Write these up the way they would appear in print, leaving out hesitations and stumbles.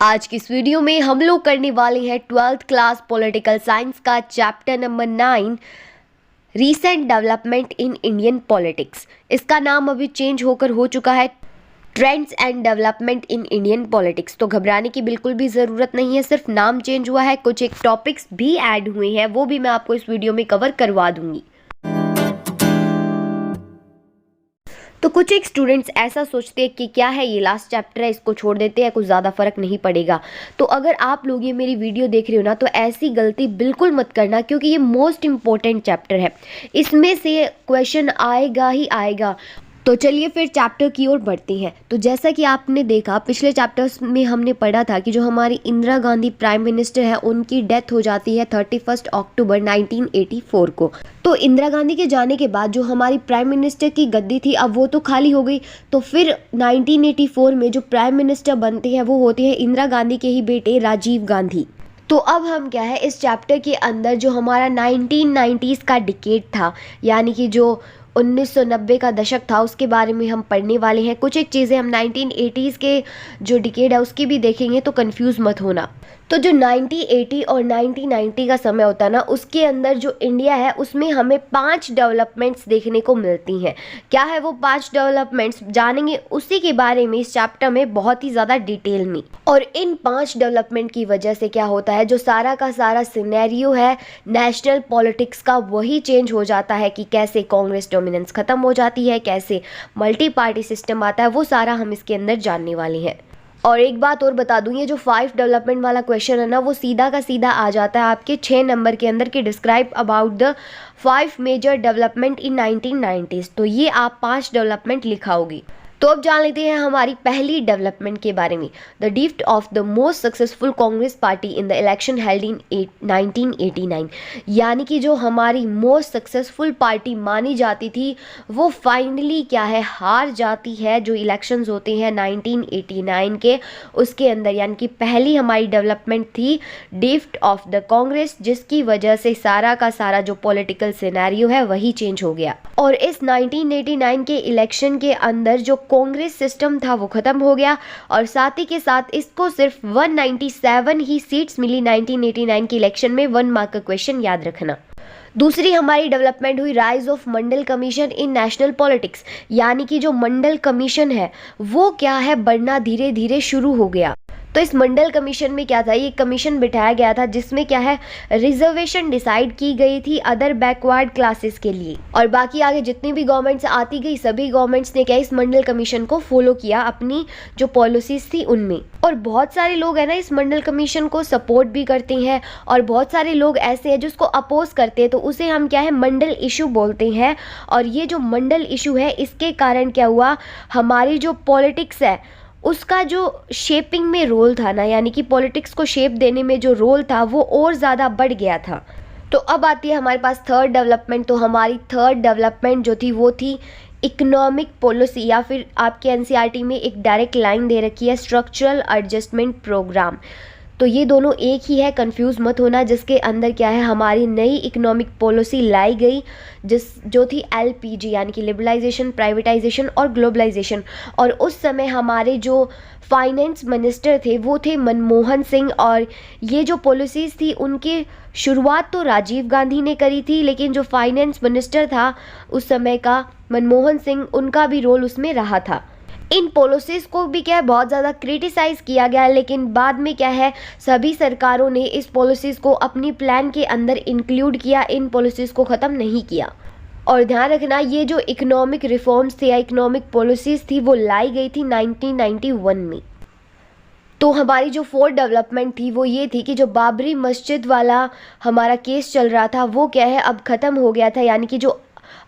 आज की इस वीडियो में हम लोग करने वाले हैं 12th क्लास पॉलिटिकल साइंस का chapter number 9 recent development in Indian politics. इसका नाम अभी चेंज होकर हो चुका है trends and development in Indian politics. तो घबराने की बिल्कुल भी ज़रूरत नहीं है, सिर्फ नाम चेंज हुआ है, कुछ एक टॉपिक्स भी ऐड हुए हैं, वो भी मैं आपको इस वीडियो में कवर करवा दूंगी। तो कुछ एक स्टूडेंट्स ऐसा सोचते हैं कि क्या है ये लास्ट चैप्टर है, इसको छोड़ देते हैं, कुछ ज़्यादा फर्क नहीं पड़ेगा। तो अगर आप लोग ये मेरी वीडियो देख रहे हो ना, तो ऐसी गलती बिल्कुल मत करना, क्योंकि ये मोस्ट इम्पॉर्टेंट चैप्टर है, इसमें से क्वेश्चन आएगा ही आएगा। तो चलिए फिर चैप्टर की ओर बढ़ते हैं। तो जैसा कि आपने देखा, पिछले चैप्टर्स में हमने पढ़ा था कि जो हमारी इंदिरा गांधी प्राइम मिनिस्टर है, उनकी डेथ हो जाती है 31 अक्टूबर 1984 को। तो इंदिरा गांधी के जाने के बाद जो हमारी प्राइम मिनिस्टर की गद्दी थी, अब वो तो खाली हो गई। तो फिर 1984 में जो प्राइम मिनिस्टर बनते हैं वो होते हैं इंदिरा गांधी के ही बेटे राजीव गांधी। तो अब हम क्या है, इस चैप्टर के अंदर जो हमारा 1990s का डिकेड था, यानी कि जो 1990 का दशक था, उसके बारे में हम पढ़ने वाले हैं। कुछ एक चीज़ें हम 1980s के जो डिकेड है उसकी भी देखेंगे, तो कंफ्यूज मत होना। तो जो 1980 और 1990 का समय होता है ना, उसके अंदर जो इंडिया है उसमें हमें 5 डेवलपमेंट्स देखने को मिलती हैं। क्या है वो 5 डेवलपमेंट्स, जानेंगे उसी के बारे में इस चैप्टर में बहुत ही ज़्यादा डिटेल में। और इन 5 डेवलपमेंट की वजह से क्या होता है, जो सारा का सारा सिनेरियो है नेशनल पॉलिटिक्स का, वही चेंज हो जाता है कि कैसे कांग्रेस डोमिनेंस खत्म हो जाती है, कैसे मल्टी पार्टी सिस्टम आता है, वो सारा हम इसके अंदर जानने वाले हैं। और एक बात और बता दूं, ये जो 5 डेवलपमेंट वाला क्वेश्चन है ना, वो सीधा का सीधा आ जाता है आपके 6 नंबर के अंदर कि describe about the 5 major development in 1990s। तो ये आप 5 डेवलपमेंट लिखाओगी। तो अब जान लेते हैं हमारी पहली डेवलपमेंट के बारे में। The डिफ्ट of the most successful Congress party in the election held in 1989, यानी कि जो हमारी मोस्ट सक्सेसफुल पार्टी मानी जाती थी, वो फाइनली क्या है, हार जाती है। जो इलेक्शंस होते हैं 1989 के, उसके अंदर, यानी कि पहली हमारी डेवलपमेंट थी डिफ्ट ऑफ द कांग्रेस, जिसकी वजह से सारा का सारा जो पॉलिटिकल सिनेरियो है वही चेंज हो गया। और इस 1989 के इलेक्शन के अंदर जो कांग्रेस सिस्टम था वो खत्म हो गया, और साथ ही के साथ इसको सिर्फ 197 ही सीट्स मिली 1989 के इलेक्शन में। 1 मार्क का क्वेश्चन याद रखना। दूसरी हमारी डेवलपमेंट हुई rise of Mandal commission in national politics, यानी कि जो मंडल कमीशन है वो क्या है, बढ़ना धीरे धीरे शुरू हो गया। तो इस मंडल कमीशन में क्या था, ये कमीशन बिठाया गया था जिसमें क्या है, रिजर्वेशन डिसाइड की गई थी अदर बैकवर्ड क्लासेस के लिए। और बाकी आगे जितनी भी गवर्नमेंट्स आती गई, सभी गवर्नमेंट्स ने क्या इस मंडल कमीशन को फॉलो किया अपनी जो पॉलिसीज थी उनमें। और बहुत सारे लोग है ना इस मंडल कमीशन को सपोर्ट भी करते हैं, और बहुत सारे लोग ऐसे हैं जिसको अपोज करते हैं, तो उसे हम क्या है, मंडल इशू बोलते हैं। और ये जो मंडल इशू है, इसके कारण क्या हुआ, हमारी जो पॉलिटिक्स है उसका जो शेपिंग में रोल था ना, यानी कि पॉलिटिक्स को शेप देने में जो रोल था वो और ज़्यादा बढ़ गया था। तो अब आती है हमारे पास थर्ड डेवलपमेंट। तो हमारी थर्ड डेवलपमेंट जो थी वो थी इकोनॉमिक पॉलिसी, या फिर आपके एनसीईआरटी में एक डायरेक्ट लाइन दे रखी है स्ट्रक्चरल एडजस्टमेंट प्रोग्राम। तो ये दोनों एक ही है, कंफ्यूज मत होना। जिसके अंदर क्या है, हमारी नई इकोनॉमिक पॉलिसी लाई गई जो थी एलपीजी, यानी कि लिबरलाइजेशन, प्राइवेटाइजेशन और ग्लोबलाइजेशन। और उस समय हमारे जो फाइनेंस मिनिस्टर थे वो थे मनमोहन सिंह, और ये जो पॉलिसीज़ थी उनकी शुरुआत तो राजीव गांधी ने करी थी, लेकिन जो फाइनेंस मिनिस्टर था उस समय का मनमोहन सिंह, उनका भी रोल उसमें रहा था। इन पॉलिसीज़ को भी क्या है, बहुत ज़्यादा क्रिटिसाइज़ किया गया, लेकिन बाद में क्या है, सभी सरकारों ने इस पॉलिसीज़ को अपनी प्लान के अंदर इंक्लूड किया, इन पॉलिसीज़ को ख़त्म नहीं किया। और ध्यान रखना, ये जो इकोनॉमिक रिफॉर्म्स थे या इकोनॉमिक पॉलिसीज़ थी वो लाई गई थी 1991 में। तो हमारी जो फोर्थ डेवलपमेंट थी वो ये थी कि जो बाबरी मस्जिद वाला हमारा केस चल रहा था वो क्या है, अब ख़त्म हो गया था। यानी कि जो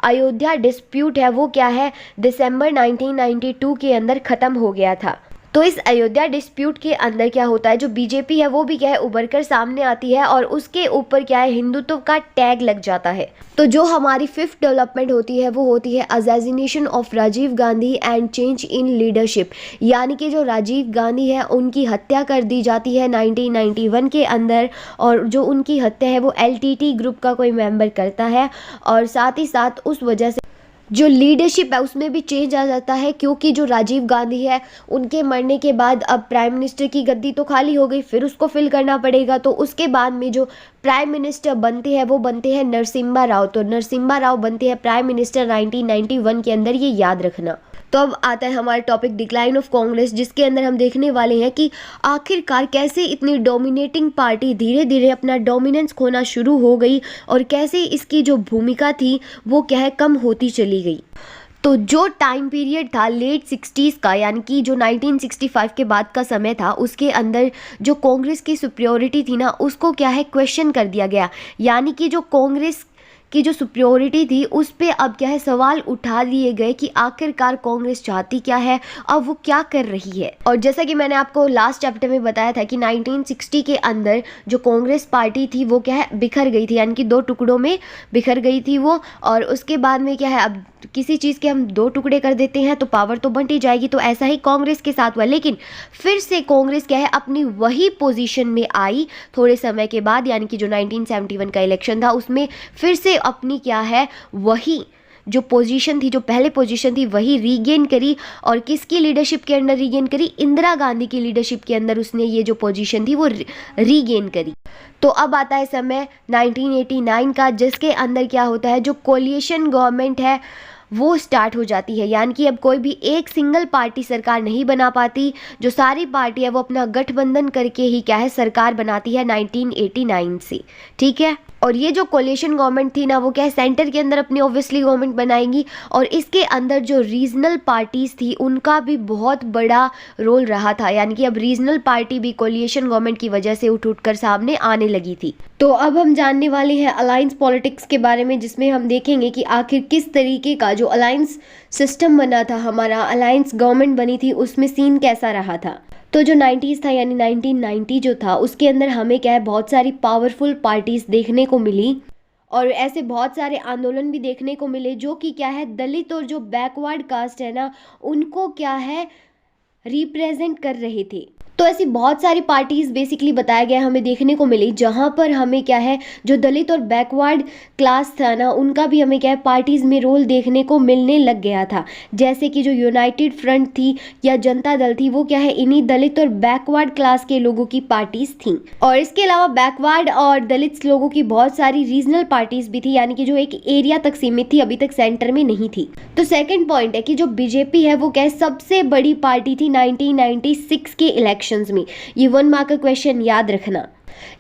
अयोध्या डिस्प्यूट है वो क्या है, दिसंबर 1992 के अंदर ख़त्म हो गया था। तो इस अयोध्या डिस्प्यूट के अंदर क्या होता है, जो बीजेपी है वो भी क्या है, उभर कर सामने आती है, और उसके ऊपर क्या है, हिंदुत्व का टैग लग जाता है। तो जो हमारी फिफ्थ डेवलपमेंट होती है वो होती है assassination of Rajiv Gandhi and change in leadership, यानी कि जो राजीव गांधी है उनकी हत्या कर दी जाती है 1991 के अंदर, और जो उनकी हत्या है वो एलटीटी ग्रुप का कोई मेंबर करता है, और साथ ही साथ उस वजह से जो लीडरशिप है उसमें भी चेंज आ जाता है, क्योंकि जो राजीव गांधी है उनके मरने के बाद अब प्राइम मिनिस्टर की गद्दी तो खाली हो गई, फिर उसको फिल करना पड़ेगा। तो उसके बाद में जो प्राइम मिनिस्टर बनते हैं वो बनते हैं नरसिम्हा राव। तो नरसिम्हा राव बनते हैं प्राइम मिनिस्टर 1991 के अंदर, ये याद रखना। तो अब आता है हमारा टॉपिक डिक्लाइन ऑफ कांग्रेस, जिसके अंदर हम देखने वाले हैं कि आखिरकार कैसे इतनी डोमिनेटिंग पार्टी धीरे धीरे अपना डोमिनेंस खोना शुरू हो गई और कैसे इसकी जो भूमिका थी वो क्या है कम होती चली गई। तो जो टाइम पीरियड था लेट 60s का, यानी कि जो 1965 के बाद का समय था, उसके अंदर जो कांग्रेस की सुप्रियोरिटी थी ना उसको क्या है क्वेश्चन कर दिया गया। यानी कि जो कांग्रेस की जो सुप्रियोरिटी थी उस पे अब क्या है सवाल उठा दिए गए कि आखिरकार कांग्रेस चाहती क्या है, अब वो क्या कर रही है। और जैसा कि मैंने आपको लास्ट चैप्टर में बताया था कि 1960 के अंदर जो कांग्रेस पार्टी थी वो क्या है बिखर गई थी, यानी कि 2 टुकड़ों में बिखर गई थी वो। और उसके बाद में क्या है, अब किसी चीज़ के हम 2 टुकड़े कर देते हैं तो पावर तो बंट ही जाएगी। तो ऐसा ही कांग्रेस के साथ हुआ, लेकिन फिर से कांग्रेस क्या है अपनी वही पोजीशन में आई थोड़े समय के बाद, यानी कि जो 1971 का इलेक्शन था उसमें फिर से अपनी क्या है वही जो पोजीशन थी, जो पहले पोजीशन थी वही रीगेन करी। और किसकी लीडरशिप के अंडर रीगेन करी? इंदिरा गांधी की लीडरशिप के अंदर उसने ये जो पोजीशन थी वो रीगेन करी। तो अब आता है समय 1989 का, जिसके अंदर क्या होता है, जो कोलिशन गवर्नमेंट है वो स्टार्ट हो जाती है। यानी कि अब कोई भी एक सिंगल पार्टी सरकार नहीं बना पाती, जो सारी पार्टी है वो अपना गठबंधन करके ही क्या है सरकार बनाती है 1989 से। ठीक है, और ये जो कोलिशन गवर्नमेंट थी ना वो क्या है सेंटर के अंदर अपनी ऑब्वियसली गवर्नमेंट बनाएंगी, और इसके अंदर जो रीजनल पार्टीज थी उनका भी बहुत बड़ा रोल रहा था। यानी कि अब रीजनल पार्टी भी कोलिशन गवर्नमेंट की वजह से उठ कर सामने आने लगी थी। तो अब हम जानने वाले हैं अलायंस पॉलिटिक्स के बारे में, जिसमें हम देखेंगे कि आखिर किस तरीके का जो अलायंस सिस्टम बना था, हमारा अलायंस गवर्नमेंट बनी थी, उसमें सीन कैसा रहा था। तो जो 90s था यानी 1990 जो था उसके अंदर हमें क्या है बहुत सारी पावरफुल पार्टीज देखने को मिली, और ऐसे बहुत सारे आंदोलन भी देखने को मिले जो कि क्या है दलित और जो बैकवर्ड कास्ट है ना उनको क्या है रिप्रेजेंट कर रहे थे। तो ऐसी बहुत सारी पार्टीज बेसिकली बताया गया हमें देखने को मिली, जहाँ पर हमें क्या है जो दलित और बैकवर्ड क्लास था ना उनका भी हमें क्या है पार्टीज में रोल देखने को मिलने लग गया था। जैसे कि जो यूनाइटेड फ्रंट थी या जनता दल थी वो क्या है इन्हीं दलित और बैकवर्ड क्लास के लोगों की पार्टीज थी। और इसके अलावा बैकवर्ड और दलित लोगों की बहुत सारी रीजनल पार्टीज भी थी, यानी कि जो एक एरिया तक सीमित थी, अभी तक सेंटर में नहीं थी। तो सेकेंड पॉइंट है कि जो बीजेपी है वो क्या है सबसे बड़ी पार्टी थी 1996 के इलेक्शन में। ये 1 मार्क का क्वेश्चन याद रखना।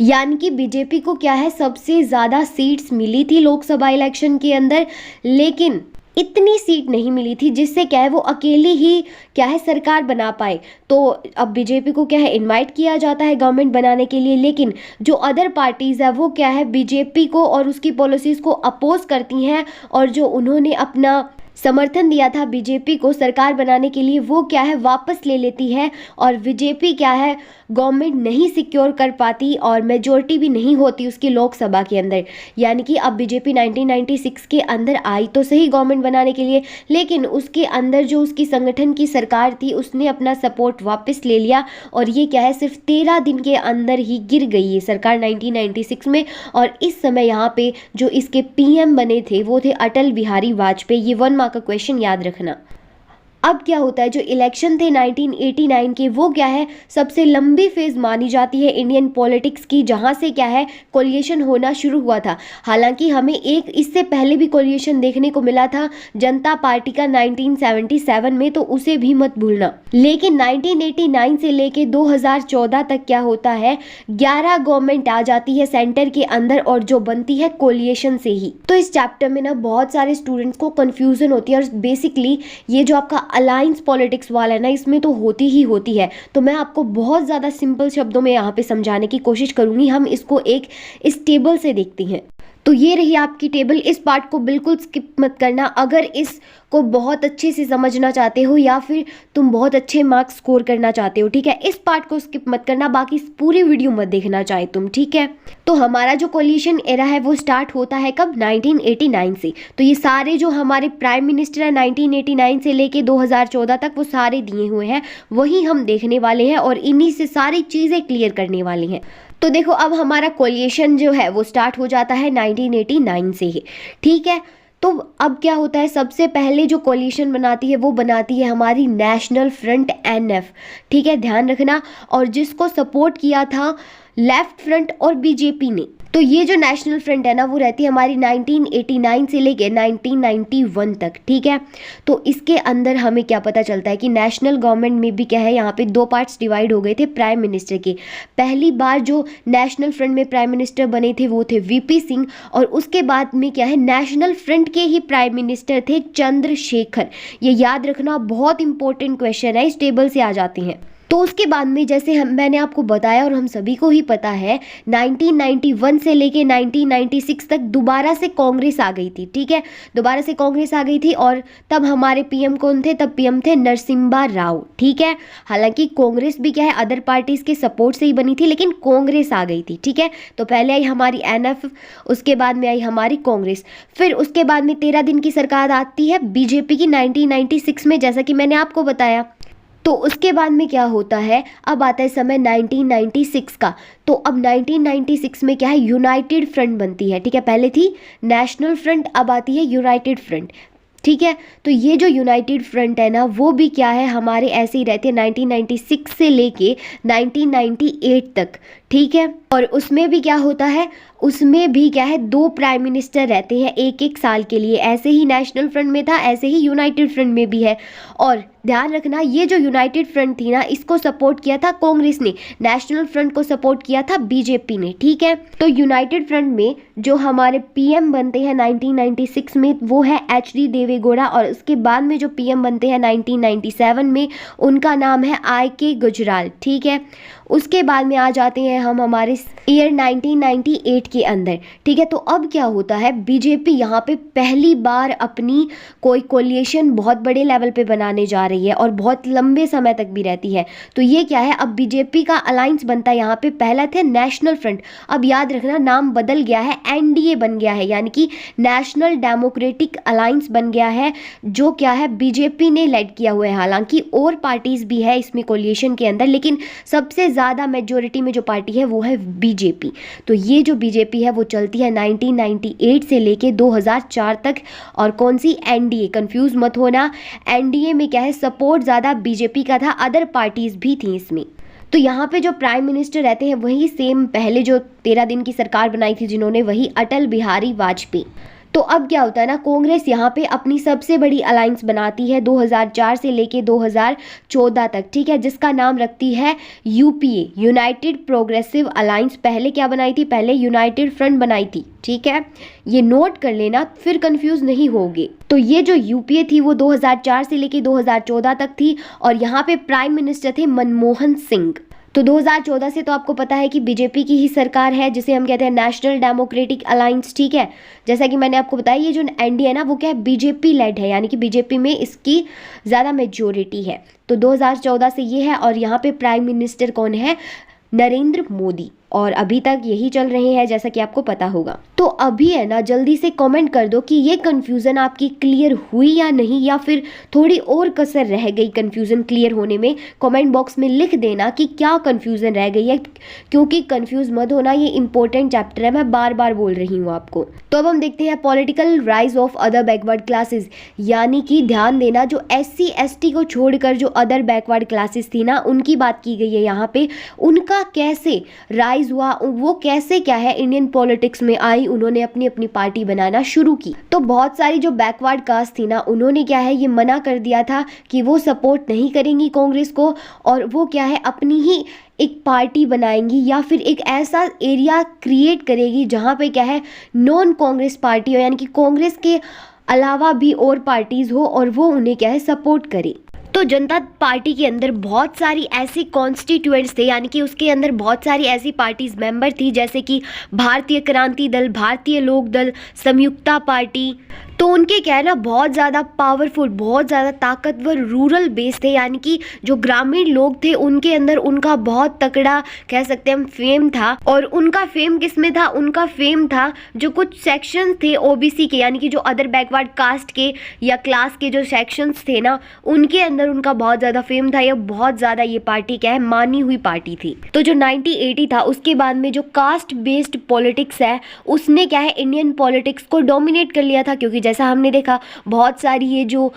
यानी कि बीजेपी को क्या है सबसे ज्यादा सीट्स मिली थी लोकसभा इलेक्शन के अंदर, लेकिन इतनी सीट नहीं मिली थी जिससे क्या है वो अकेली ही क्या है सरकार बना पाए। तो अब बीजेपी को क्या है इनवाइट किया जाता है गवर्नमेंट बनाने के लिए, लेकिन जो अदर पार्टीज है वो क्या है बीजेपी को और उसकी पॉलिसीज को अपोज करती हैं, और जो उन्होंने अपना समर्थन दिया था बीजेपी को सरकार बनाने के लिए वो क्या है वापस ले लेती है, और बीजेपी क्या है गवर्नमेंट नहीं सिक्योर कर पाती और मेजोरिटी भी नहीं होती उसकी लोकसभा के अंदर। यानी कि अब बीजेपी 1996 के अंदर आई तो सही गवर्नमेंट बनाने के लिए, लेकिन उसके अंदर जो उसकी संगठन की सरकार थी उसने अपना सपोर्ट वापस ले लिया, और ये क्या है सिर्फ 13 दिन के अंदर ही गिर गई ये सरकार 1996 में। और इस समय यहाँ पे जो इसके पीएम बने थे वो थे अटल बिहारी वाजपेयी। ये 1 मार्क का क्वेश्चन याद रखना। अब क्या होता है जो इलेक्शन थे 1989 के वो क्या है सबसे लंबी फेज मानी जाती है इंडियन पॉलिटिक्स की, जहां से क्या है कोलिशन होना शुरू हुआ था। हालांकि हमें एक इससे पहले भी कोलिशन देखने को मिला था जनता पार्टी का 1977 में, तो उसे भी मत भूलना। लेकिन 1989 से लेके 2014 तक क्या होता है 11 गवर्नमेंट आ जाती है सेंटर के अंदर, और जो बनती है कोलिशन से ही। तो इस चैप्टर में ना बहुत सारे स्टूडेंट्स को कंफ्यूजन होती है, और बेसिकली ये जो आपका अलायंस पॉलिटिक्स वाला है ना इसमें तो होती ही होती है। तो मैं आपको बहुत ज़्यादा सिंपल शब्दों में यहाँ पे समझाने की कोशिश करूँगी। हम इसको एक इस टेबल से देखते हैं। तो ये रही आपकी टेबल, इस पार्ट को बिल्कुल स्किप मत करना अगर इसको बहुत अच्छे से समझना चाहते हो या फिर तुम बहुत अच्छे मार्क्स स्कोर करना चाहते हो। ठीक है, इस पार्ट को स्किप मत करना, बाकी पूरी वीडियो मत देखना चाहे तुम। ठीक है, तो हमारा जो कोलिशन एरा है वो स्टार्ट होता है कब 1989 से। तो ये सारे जो हमारे प्राइम मिनिस्टर है 1989 से लेके 2014 तक वो सारे दिए हुए हैं, वही हम देखने वाले हैं और इन्हीं से सारी चीज़ें क्लियर करने वाली हैं। तो देखो अब हमारा कोलिशन जो है वो स्टार्ट हो जाता है 1989 से ही। ठीक है, तो अब क्या होता है, सबसे पहले जो कोलिशन बनाती है वो बनाती है हमारी नेशनल फ्रंट NF, ठीक है, ध्यान रखना, और जिसको सपोर्ट किया था लेफ्ट फ्रंट और बीजेपी ने। तो ये जो नेशनल फ्रंट है ना वो रहती है हमारी 1989 से लेके 1991 तक, ठीक है। तो इसके अंदर हमें क्या पता चलता है कि नेशनल गवर्नमेंट में भी क्या है, यहाँ पे दो पार्ट्स डिवाइड हो गए थे प्राइम मिनिस्टर के। पहली बार जो नेशनल फ्रंट में प्राइम मिनिस्टर बने थे वो थे VP सिंह, और उसके बाद में क्या है, नेशनल फ्रंट के ही प्राइम मिनिस्टर थे चंद्रशेखर। ये याद रखना, बहुत इंपॉर्टेंट क्वेश्चन है, इस टेबल से आ जाते हैं। तो उसके बाद में जैसे मैंने आपको बताया और हम सभी को ही पता है, 1991 से लेके 1996 तक दोबारा से कांग्रेस आ गई थी, ठीक है, दोबारा से कांग्रेस आ गई थी। और तब हमारे PM कौन थे, तब PM थे नरसिम्हा राव, ठीक है। हालांकि कांग्रेस भी क्या है अदर पार्टीज के सपोर्ट से ही बनी थी, लेकिन कांग्रेस आ गई थी, ठीक है। तो पहले आई हमारी NF, उसके बाद में आई हमारी कांग्रेस, फिर उसके बाद में 13 दिन की सरकार आती है बीजेपी की 1996 में, जैसा कि मैंने आपको बताया। तो उसके बाद में क्या होता है, अब आता है समय 1996 का। तो अब 1996 में क्या है, यूनाइटेड फ्रंट बनती है, ठीक है। पहले थी नेशनल फ्रंट, अब आती है यूनाइटेड फ्रंट, ठीक है। तो ये जो यूनाइटेड फ्रंट है ना वो भी क्या है, हमारे ऐसे ही रहते हैं 1996 से लेके 1998 तक, ठीक है। और उसमें भी क्या होता है, उसमें भी क्या है, 2 प्राइम मिनिस्टर रहते हैं एक एक साल के लिए। ऐसे ही नेशनल फ्रंट में था, ऐसे ही यूनाइटेड फ्रंट में भी है। और ध्यान रखना, ये जो यूनाइटेड फ्रंट थी ना, इसको सपोर्ट किया था कांग्रेस ने, नेशनल फ्रंट को सपोर्ट किया था बीजेपी ने, ठीक है। तो यूनाइटेड फ्रंट में जो हमारे PM बनते हैं 1996 में वो है HD देवेगौड़ा, और उसके बाद में जो PM बनते हैं 1997 में उनका नाम है IK गुजराल, ठीक है। उसके बाद में आ जाते हैं हम हमारे ईयर 1998 के अंदर, ठीक है। तो अब क्या होता है, बीजेपी यहाँ पे पहली बार अपनी कोई कोलिशन बहुत बड़े लेवल पे बनाने जा रही है और बहुत लंबे समय तक भी रहती है। तो ये क्या है, अब बीजेपी का अलायंस बनता है, यहाँ पे पहला थे नेशनल फ्रंट, अब याद रखना नाम बदल गया है, NDA बन गया है, यानी कि नेशनल डेमोक्रेटिक अलायंस बन गया है, जो क्या है बीजेपी ने लेड किया हुआ है। हालांकि और पार्टीज भी है इसमें कोलिशन के अंदर, लेकिन सबसे ज़्यादा मेजोरिटी में जो पार्टी है वो है बीजेपी। तो ये जो बीजेपी है वो चलती है 1998 से लेके 2004 तक। और कौन सी, NDA, कंफ्यूज मत होना, NDA में क्या है सपोर्ट ज़्यादा बीजेपी का था, अदर पार्टीज भी थी इसमें। तो यहाँ पे जो प्राइम मिनिस्टर रहते हैं वही सेम पहले जो 13 दिन की सरकार बनाई थी जिन्होंने, वही अटल बिहारी वाजपेयी। तो अब क्या होता है ना, कांग्रेस यहाँ पे अपनी सबसे बड़ी अलायंस बनाती है 2004 से लेके 2014 तक, ठीक है, जिसका नाम रखती है UPA, यूनाइटेड प्रोग्रेसिव अलायंस। पहले क्या बनाई थी, पहले यूनाइटेड फ्रंट बनाई थी, ठीक है, ये नोट कर लेना फिर कंफ्यूज नहीं होगे। तो ये जो UPA थी वो 2004 से लेके 2014 तक थी, और यहाँ पे प्राइम मिनिस्टर थे मनमोहन सिंह। तो 2014 से तो आपको पता है कि बीजेपी की ही सरकार है, जिसे हम कहते हैं नेशनल डेमोक्रेटिक अलायंस, ठीक है। जैसा कि मैंने आपको बताया, ये जो NDA है ना वो क्या है, बीजेपी लेड है, यानी कि बीजेपी में इसकी ज़्यादा मेजोरिटी है। तो 2014 से ये है, और यहाँ पे प्राइम मिनिस्टर कौन है, नरेंद्र मोदी, और अभी तक यही चल रहे हैं जैसा कि आपको पता होगा। तो अभी है ना जल्दी से कमेंट कर दो कि ये कन्फ्यूज़न आपकी क्लियर हुई या नहीं, या फिर थोड़ी और कसर रह गई कन्फ्यूज़न क्लियर होने में। कमेंट बॉक्स में लिख देना कि क्या कन्फ्यूज़न रह गई है, क्योंकि कन्फ्यूज़ मत होना, ये इंपॉर्टेंट चैप्टर है, मैं बार बार बोल रही हूँ आपको। तो अब हम देखते हैं political rise of other backward classes, यानी कि ध्यान देना जो SC ST को छोड़कर जो अदर बैकवर्ड क्लासेस थी ना उनकी बात की गई है यहाँ पे, उनका कैसे राइज हुआ, वो कैसे क्या है इंडियन पॉलिटिक्स में आई, उन्होंने अपनी अपनी पार्टी बनाना शुरू की। तो बहुत सारी जो बैकवर्ड कास्ट थी ना उन्होंने क्या है ये मना कर दिया था कि वो सपोर्ट नहीं करेंगी कांग्रेस को, और वो क्या है अपनी ही एक पार्टी बनाएंगी, या फिर एक ऐसा एरिया क्रिएट करेगी जहाँ पे क्या है नॉन कांग्रेस पार्टी हो, यानी कि कांग्रेस के अलावा भी और पार्टीज हो और वो उन्हें क्या है सपोर्ट करे। तो जनता पार्टी के अंदर बहुत सारी ऐसी कॉन्स्टिट्यूएंट्स थे, यानी कि उसके अंदर बहुत सारी ऐसी पार्टीज मेंबर थी, जैसे कि भारतीय क्रांति दल, भारतीय लोक दल, संयुक्ता पार्टी। तो उनके क्या है ना बहुत ज़्यादा पावरफुल, बहुत ज़्यादा ताकतवर रूरल बेस थे, यानी कि जो ग्रामीण लोग थे उनके अंदर उनका बहुत तगड़ा कह सकते हैं हम फेम था। और उनका फेम किस में था, उनका फेम था जो कुछ सेक्शंस थे OBC के, यानी कि जो अदर बैकवर्ड कास्ट के या क्लास के जो सेक्शंस थे ना उनके अंदर अंदर उनका बहुत ज़्यादा फेम था, या बहुत ज़्यादा ये पार्टी क्या है मानी हुई पार्टी थी। तो जो 1980 था उसके बाद में जो कास्ट बेस्ड पॉलिटिक्स है उसने क्या है इंडियन पॉलिटिक्स को डोमिनेट कर लिया था, क्योंकि जैसा हमने देखा बहुत सारी ये जो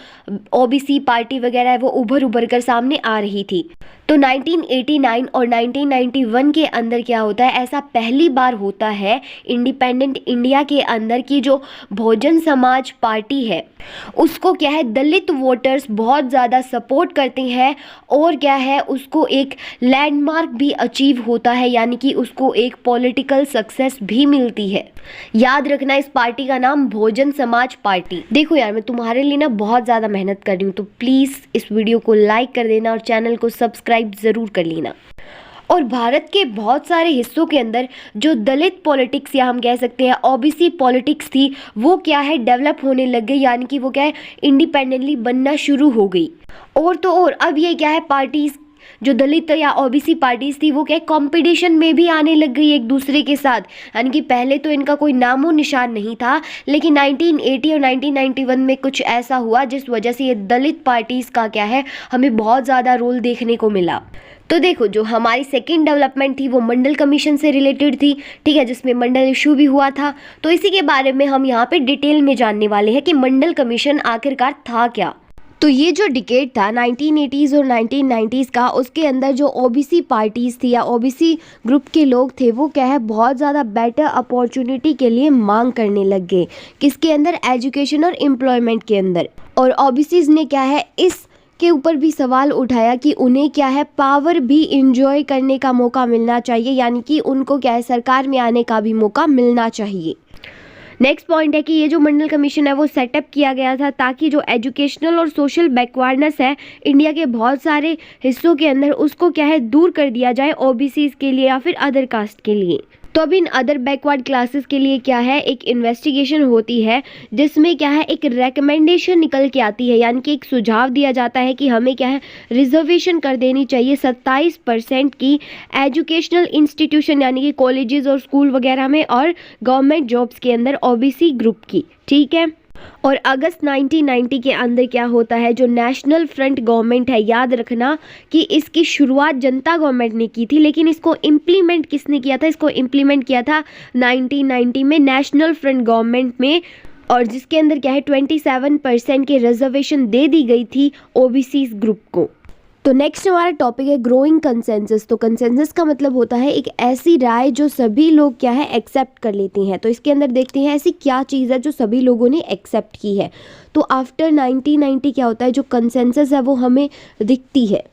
ओबीसी पार्टी वगैरह है वो उभर कर सामने आ रही थी। तो 1989 और 1991 के अंदर क्या होता है, ऐसा पहली बार होता है इंडिपेंडेंट इंडिया के अंदर की जो बहुजन समाज पार्टी है उसको क्या है दलित वोटर्स बहुत ज़्यादा सपोर्ट करते हैं, और क्या है उसको एक लैंडमार्क भी अचीव होता है, यानी कि उसको एक पॉलिटिकल सक्सेस भी मिलती है। याद रखना इस पार्टी का नाम बहुजन समाज पार्टी। देखो यार, मैं तुम्हारे लिए ना बहुत ज़्यादा मेहनत कर रही हूँ, तो प्लीज़ इस वीडियो को लाइक कर देना और चैनल को सब्सक्राइब ज़रूर कर लेना। और भारत के बहुत सारे हिस्सों के अंदर जो दलित पॉलिटिक्स या हम कह सकते हैं ओबीसी पॉलिटिक्स थी वो क्या है डेवलप होने लग गई, यानी कि वो क्या है इंडिपेंडेंटली बनना शुरू हो गई। और तो और अब ये क्या है पार्टीज जो दलित या ओबीसी पार्टीज थी वो क्या कंपटीशन में भी आने लग गई एक दूसरे के साथ, यानी कि पहले तो इनका कोई नामो निशान नहीं था, लेकिन 1980 और 1991 में कुछ ऐसा हुआ जिस वजह से ये दलित पार्टीज का क्या है हमें बहुत ज़्यादा रोल देखने को मिला। तो देखो जो हमारी सेकेंड डेवलपमेंट थी वो मंडल कमीशन से रिलेटेड थी, ठीक है, जिसमें मंडल इशू भी हुआ था। तो इसी के बारे में हम यहाँ पे डिटेल में जानने वाले हैं कि मंडल कमीशन आखिरकार था क्या। तो ये जो डिकेड था 1980s और 1990s का, उसके अंदर जो ओबीसी पार्टीज़ थी या ओबीसी ग्रुप के लोग थे वो क्या है बहुत ज़्यादा बेटर अपॉर्चुनिटी के लिए मांग करने लग गए, किसके अंदर, एजुकेशन और एम्प्लॉयमेंट के अंदर। और ओबीसीज ने क्या है इस के ऊपर भी सवाल उठाया कि उन्हें क्या है पावर भी इंजॉय करने का मौका मिलना चाहिए, यानी कि उनको क्या है सरकार में आने का भी मौका मिलना चाहिए। नेक्स्ट पॉइंट है कि ये जो मंडल कमीशन है वो सेटअप किया गया था ताकि जो एजुकेशनल और सोशल बैकवर्डनेस है इंडिया के बहुत सारे हिस्सों के अंदर उसको क्या है दूर कर दिया जाए ओबीसीज के लिए या फिर अदर कास्ट के लिए। तो अब इन अदर बैकवर्ड क्लासेस के लिए क्या है एक इन्वेस्टिगेशन होती है जिसमें क्या है एक रेकमेंडेशन निकल के आती है, यानी कि एक सुझाव दिया जाता है कि हमें क्या है रिजर्वेशन कर देनी चाहिए 27% की एजुकेशनल इंस्टीट्यूशन यानी कि कॉलेजेस और स्कूल वगैरह में और गवर्नमेंट जॉब्स के अंदर ओबीसी ग्रुप की, ठीक है। और अगस्त 1990 के अंदर क्या होता है जो नेशनल फ्रंट गवर्नमेंट है, याद रखना कि इसकी शुरुआत जनता गवर्नमेंट ने की थी, लेकिन इसको इम्प्लीमेंट किसने किया था, इसको इम्प्लीमेंट किया था 1990 में नेशनल फ्रंट गवर्नमेंट में, और जिसके अंदर क्या है 27% के रिजर्वेशन दे दी गई थी ओबीसी ग्रुप को। तो नेक्स्ट हमारा टॉपिक है ग्रोइंग कंसेंसस। तो कंसेंसस का मतलब होता है एक ऐसी राय जो सभी लोग क्या है एक्सेप्ट कर लेते हैं। तो इसके अंदर देखते हैं ऐसी क्या चीज़ है जो सभी लोगों ने एक्सेप्ट की है। तो आफ्टर 1990 क्या होता है जो कंसेंसस है वो हमें दिखती है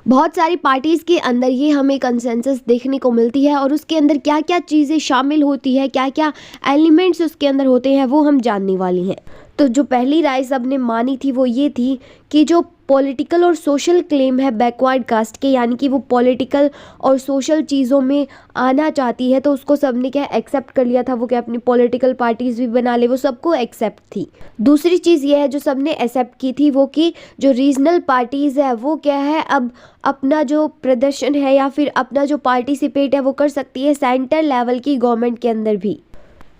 बहुत सारी पार्टीज़ के अंदर, ये हमें कंसेंसस देखने को मिलती है और उसके अंदर क्या क्या चीज़ें शामिल होती है, क्या क्या एलिमेंट्स उसके अंदर होते हैं वो हम जानने वाली हैं। तो जो पहली राय सबने मानी थी वो ये थी कि जो पॉलिटिकल और सोशल क्लेम है बैकवर्ड कास्ट के, यानी कि वो पॉलिटिकल और सोशल चीज़ों में आना चाहती है, तो उसको सबने क्या एक्सेप्ट कर लिया था। वो क्या अपनी पॉलिटिकल पार्टीज़ भी बना ले, वो सबको एक्सेप्ट थी। दूसरी चीज़ ये है जो सबने एक्सेप्ट की थी वो कि जो रीजनल पार्टीज़ है वो क्या है अब अपना जो प्रदर्शन है या फिर अपना जो पार्टिसिपेट है वो कर सकती है सेंटर लेवल की गवर्नमेंट के अंदर भी।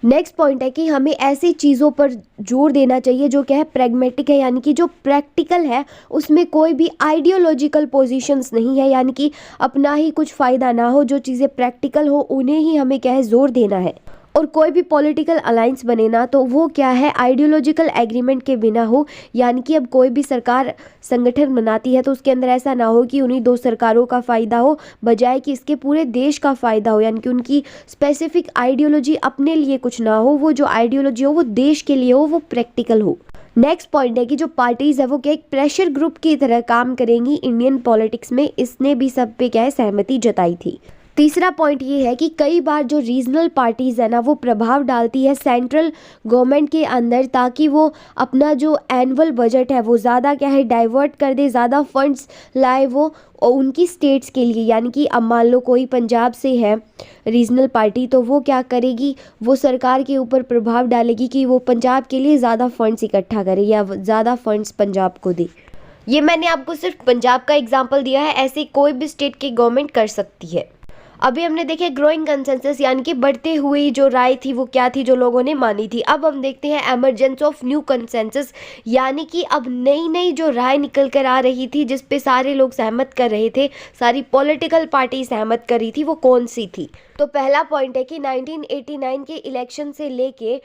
नेक्स्ट पॉइंट है कि हमें ऐसी चीज़ों पर जोर देना चाहिए जो क्या है प्रैग्मेटिक है, यानी कि जो प्रैक्टिकल है उसमें कोई भी आइडियोलॉजिकल पोजीशंस नहीं है, यानी कि अपना ही कुछ फ़ायदा ना हो, जो चीज़ें प्रैक्टिकल हो उन्हें ही हमें क्या है जोर देना है। और कोई भी पॉलिटिकल अलायंस बने ना तो वो क्या है आइडियोलॉजिकल एग्रीमेंट के बिना हो, यानी कि अब कोई भी सरकार संगठन बनाती है तो उसके अंदर ऐसा ना हो कि उन्हीं दो सरकारों का फ़ायदा हो बजाय कि इसके पूरे देश का फ़ायदा हो, यानी कि उनकी स्पेसिफिक आइडियोलॉजी अपने लिए कुछ ना हो, वो जो आइडियोलॉजी हो वो देश के लिए हो, वो प्रैक्टिकल हो। नेक्स्ट पॉइंट है कि जो पार्टीज़ है वो क्या एक प्रेशर ग्रुप की तरह काम करेंगी इंडियन पॉलिटिक्स में, इसने भी सब पे क्या है सहमति जताई थी। तीसरा पॉइंट ये है कि कई बार जो रीजनल पार्टीज़ है ना वो प्रभाव डालती है सेंट्रल गवर्नमेंट के अंदर ताकि वो अपना जो एनुअल बजट है वो ज़्यादा क्या है डाइवर्ट कर दे, ज़्यादा फंड्स लाए वो और उनकी स्टेट्स के लिए। यानी कि अब मान लो कोई पंजाब से है रीजनल पार्टी, तो वो क्या करेगी, वो सरकार के ऊपर प्रभाव डालेगी कि वो पंजाब के लिए ज़्यादा फंड्स इकट्ठा करे या ज़्यादा फंड्स पंजाब को दे। ये मैंने आपको सिर्फ पंजाब का एग्जाम्पल दिया है, ऐसे कोई भी स्टेट की गवर्नमेंट कर सकती है। अभी हमने देखे ग्रोइंग कंसेंसस यानी कि बढ़ते हुई जो राय थी वो क्या थी जो लोगों ने मानी थी। अब हम देखते हैं एमरजेंस ऑफ न्यू कंसेंसस, यानी कि अब नई नई जो राय निकल कर आ रही थी जिस पे सारे लोग सहमत कर रहे थे, सारी पॉलिटिकल पार्टी सहमत कर रही थी, वो कौन सी थी। तो पहला पॉइंट है कि 1989 के इलेक्शन से लेके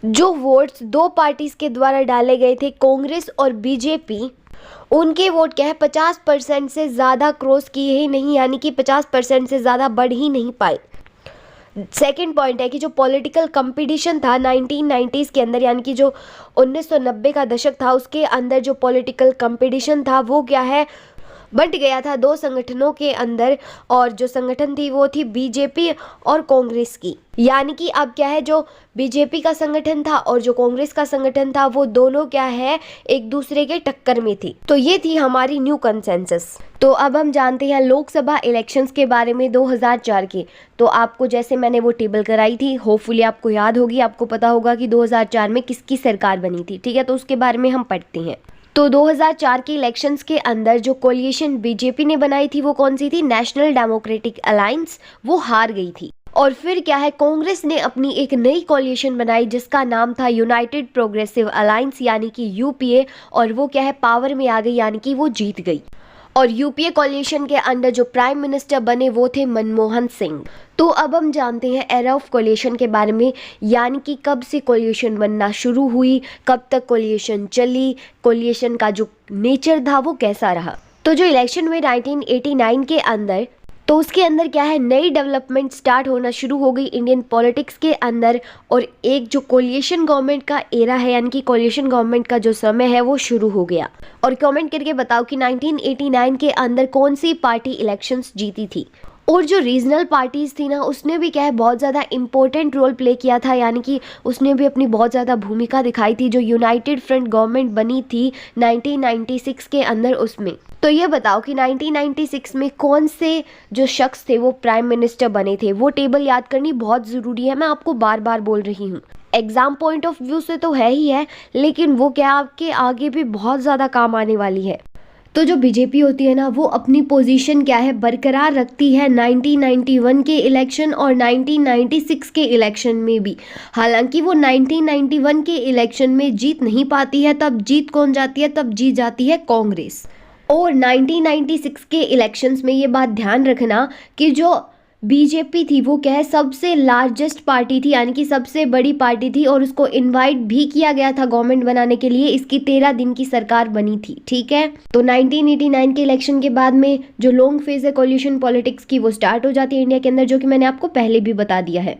जो वोट्स दो पार्टीज के द्वारा डाले गए थे, कांग्रेस और बीजेपी, उनके वोट क्या है 50% से ज़्यादा क्रॉस किए ही नहीं, यानी कि 50% से ज़्यादा बढ़ ही नहीं पाए। सेकंड पॉइंट है कि जो पॉलिटिकल कंपटीशन था 1990s के अंदर, यानी कि जो 1990 का दशक था उसके अंदर जो पॉलिटिकल कंपटीशन था वो क्या है बंट गया था दो संगठनों के अंदर, और जो संगठन थी वो थी बीजेपी और कांग्रेस की। यानी कि अब क्या है, जो बीजेपी का संगठन था और जो कांग्रेस का संगठन था वो दोनों क्या है एक दूसरे के टक्कर में थी। तो ये थी हमारी न्यू कंसेंसस। तो अब हम जानते हैं लोकसभा इलेक्शंस के बारे में 2004 के। तो आपको जैसे मैंने वो टेबल कराई थी, होपफुली आपको याद होगी, आपको पता होगा कि 2004 में किसकी सरकार बनी थी, ठीक है। तो उसके बारे में हम पढ़ते हैं। तो 2004 के इलेक्शंस के अंदर जो कोलिएशन बीजेपी ने बनाई थी वो कौन सी थी, नेशनल डेमोक्रेटिक अलायंस, वो हार गई थी। और फिर क्या है, कांग्रेस ने अपनी एक नई कोलिएशन बनाई जिसका नाम था यूनाइटेड प्रोग्रेसिव अलायंस, यानी कि यूपीए, और वो क्या है पावर में आ गई, यानी कि वो जीत गई। और यूपीए कोलिएशन के अंदर जो प्राइम मिनिस्टर बने वो थे मनमोहन सिंह। तो अब हम जानते हैं एरा ऑफ कोलिएशन के बारे में, यानी कि कब से कोलिएशन बनना शुरू हुई, कब तक कोलिएशन चली, कोलिएशन का जो नेचर था वो कैसा रहा। तो जो इलेक्शन हुए 1989 के अंदर, तो उसके अंदर क्या है नई डेवलपमेंट स्टार्ट होना शुरू हो गई इंडियन पॉलिटिक्स के अंदर, और एक जो कोलिएशन गवर्नमेंट का एरा है, यानी कि कोलिएशन गवर्नमेंट का जो समय है वो शुरू हो गया। और कमेंट करके बताओ कि 1989 के अंदर कौन सी पार्टी इलेक्शंस जीती थी। और जो रीजनल पार्टीज़ थी ना, उसने भी क्या है बहुत ज़्यादा इम्पोर्टेंट रोल प्ले किया था, यानी कि उसने भी अपनी बहुत ज़्यादा भूमिका दिखाई थी। जो यूनाइटेड फ्रंट गवर्नमेंट बनी थी 1996 के अंदर, उसमें तो ये बताओ कि 1996 में कौन से जो शख्स थे वो प्राइम मिनिस्टर बने थे। वो टेबल याद करनी बहुत ज़रूरी है, मैं आपको बार बार बोल रही हूँ। एग्ज़ाम पॉइंट ऑफ व्यू से तो है ही है, लेकिन वो क्या आपके आगे भी बहुत ज़्यादा काम आने वाली है। तो जो बीजेपी होती है ना, वो अपनी पोजीशन क्या है बरकरार रखती है 1991 के इलेक्शन और 1996 के इलेक्शन में भी। हालांकि वो 1991 के इलेक्शन में जीत नहीं पाती है, तब जीत कौन जाती है, तब जीत जाती है कांग्रेस। और 1996 के इलेक्शंस में ये बात ध्यान रखना कि जो बीजेपी थी वो क्या है सबसे लार्जेस्ट पार्टी थी, यानी कि सबसे बड़ी पार्टी थी, और उसको इनवाइट भी किया गया था गवर्नमेंट बनाने के लिए। इसकी 13 दिन की सरकार बनी थी, ठीक है। तो 1989 के इलेक्शन के बाद में जो लॉन्ग फेज है कोलिशन पॉलिटिक्स की, वो स्टार्ट हो जाती है इंडिया के अंदर, जो कि मैंने आपको पहले भी बता दिया है।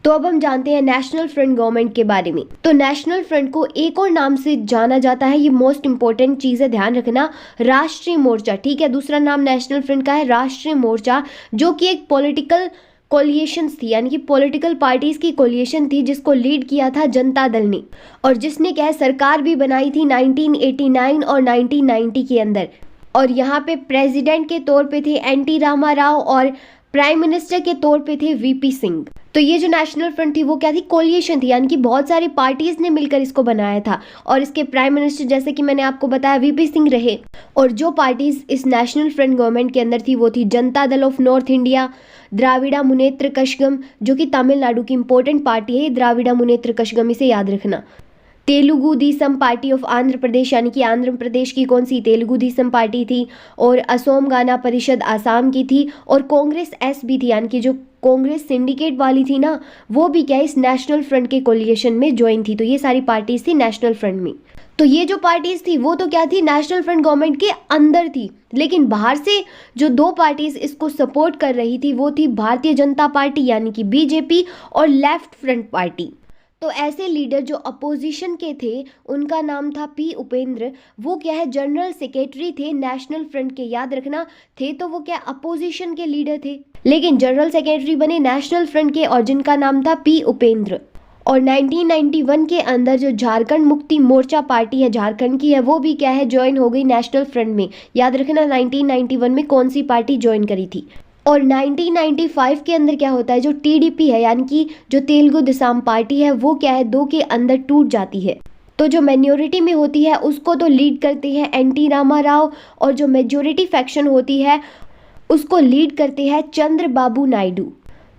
तो अब हम जानते हैं नेशनल फ्रंट गवर्नमेंट के बारे में। तो नेशनल फ्रंट को एक और नाम से जाना जाता है, ये मोस्ट इंपॉर्टेंट चीज़ है, ध्यान रखना, राष्ट्रीय मोर्चा, ठीक है। दूसरा नाम नेशनल फ्रंट का है राष्ट्रीय मोर्चा, जो कि एक पॉलिटिकल कोलिएशन थी, यानी कि पॉलिटिकल पार्टीज की कोलिएशन थी जिसको लीड किया था जनता दल ने, और जिसने क्या है सरकार भी बनाई थी 1989 और 1990 के अंदर। और यहाँ पे प्रेसिडेंट के तौर पे थे एन.टी. रामा राव और प्राइम मिनिस्टर के तौर पे थे वीपी सिंह। तो ये जो नेशनल फ्रंट थी वो क्या थी, कोलिएशन थी, यानी कि बहुत सारी पार्टीज ने मिलकर इसको बनाया था, और इसके प्राइम मिनिस्टर जैसे कि मैंने आपको बताया वीपी सिंह रहे। और जो पार्टीज इस नेशनल फ्रंट गवर्नमेंट के अंदर थी वो थी Janata Dal of North India, Dravida Munnetra Kazhagam, जो कि तमिलनाडु की इंपॉर्टेंट पार्टी है, द्राविड़ा मुनेत्र कशगम, इसे याद रखना। तेलुगु देशम पार्टी ऑफ आंध्र प्रदेश, यानी कि आंध्र प्रदेश की कौन सी तेलुगु देशम पार्टी थी, और असोम गाना परिषद आसाम की थी, और कांग्रेस एस भी थी, यानी कि जो कांग्रेस सिंडिकेट वाली थी ना, वो भी क्या इस नेशनल फ्रंट के कोलिएशन में ज्वाइन थी। तो ये सारी पार्टीज थी नेशनल फ्रंट में। तो ये जो पार्टीज थी वो तो क्या थी नेशनल फ्रंट गवर्नमेंट के अंदर थी, लेकिन बाहर से जो दो पार्टीज इसको सपोर्ट कर रही थी वो थी भारतीय जनता पार्टी, यानी कि बीजेपी, और लेफ्ट फ्रंट पार्टी। तो ऐसे लीडर जो अपोजिशन के थे उनका नाम था पी उपेंद्र, वो क्या है जनरल सेक्रेटरी थे नेशनल फ्रंट के, याद रखना, थे तो वो क्या अपोजिशन के लीडर थे, लेकिन जनरल सेक्रेटरी बने नेशनल फ्रंट के, और जिनका नाम था पी उपेंद्र। और 1991 के अंदर जो झारखंड मुक्ति मोर्चा पार्टी है, झारखंड की है, वो भी क्या है ज्वाइन हो गई नेशनल फ्रंट में। याद रखना 1991 में कौन सी पार्टी ज्वाइन करी थी। और 1995 के अंदर क्या होता है, जो टीडीपी है, यानी कि जो तेलुगु देशम पार्टी है, वो क्या है दो के अंदर टूट जाती है। तो जो माइनॉरिटी में होती है उसको तो लीड करते हैं एन.टी. रामा राव, और जो मेजोरिटी फैक्शन होती है उसको लीड करते हैं चंद्रबाबू नायडू।